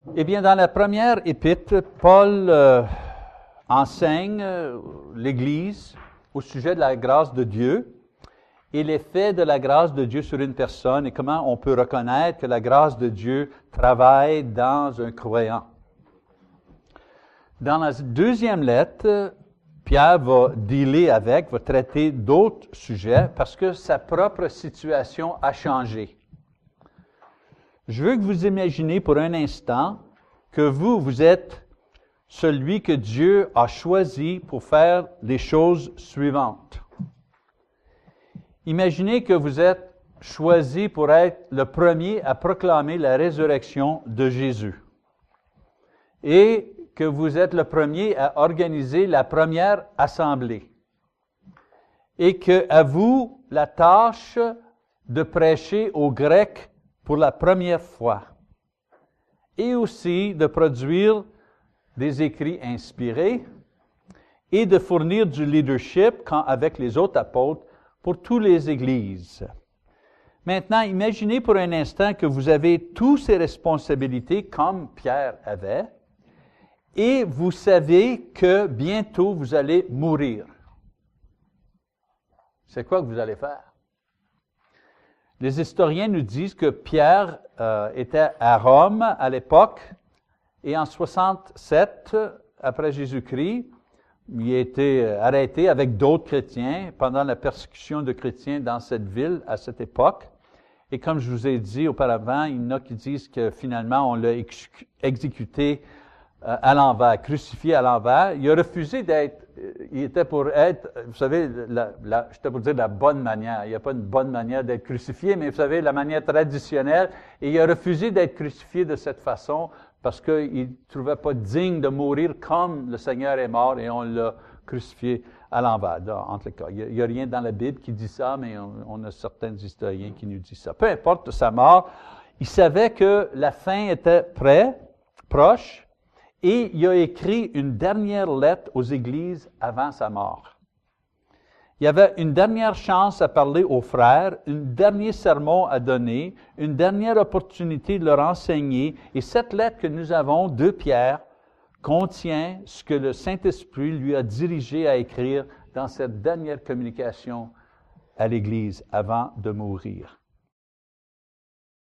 Eh bien, dans la première épître, Paul enseigne l'Église au sujet de la grâce de Dieu et l'effet de la grâce de Dieu sur une personne et comment on peut reconnaître que la grâce de Dieu travaille dans un croyant. Dans la deuxième lettre, Pierre va va traiter d'autres sujets parce que sa propre situation a changé. Je veux que vous imaginez pour un instant que vous êtes celui que Dieu a choisi pour faire les choses suivantes. Imaginez que vous êtes choisi pour être le premier à proclamer la résurrection de Jésus. Et que vous êtes le premier à organiser la première assemblée. Et qu'à vous la tâche de prêcher aux Grecs pour la première fois. Et aussi de produire des écrits inspirés et de fournir du leadership avec les autres apôtres pour toutes les églises. Maintenant, imaginez pour un instant que vous avez toutes ces responsabilités comme Pierre avait et vous savez que bientôt vous allez mourir. C'est quoi que vous allez faire? Les historiens nous disent que Pierre était à Rome à l'époque et en 67, après Jésus-Christ, il a été arrêté avec d'autres chrétiens pendant la persécution de chrétiens dans cette ville à cette époque. Et comme je vous ai dit auparavant, il y en a qui disent que finalement on l'a exécuté à l'envers, crucifié à l'envers. Il a refusé d'être, il était pour être, vous savez, j'étais pour dire la bonne manière. Il n'y a pas une bonne manière d'être crucifié, mais vous savez, la manière traditionnelle. Et il a refusé d'être crucifié de cette façon parce qu'il ne trouvait pas digne de mourir comme le Seigneur est mort et on l'a crucifié à l'envers. Entre les cas. Il n'y a rien dans la Bible qui dit ça, mais on a certains historiens qui nous disent ça. Peu importe sa mort, il savait que la fin était proche. Et il a écrit une dernière lettre aux églises avant sa mort. Il y avait une dernière chance à parler aux frères, un dernier sermon à donner, une dernière opportunité de leur enseigner. Et cette lettre que nous avons de Pierre contient ce que le Saint-Esprit lui a dirigé à écrire dans cette dernière communication à l'Église avant de mourir.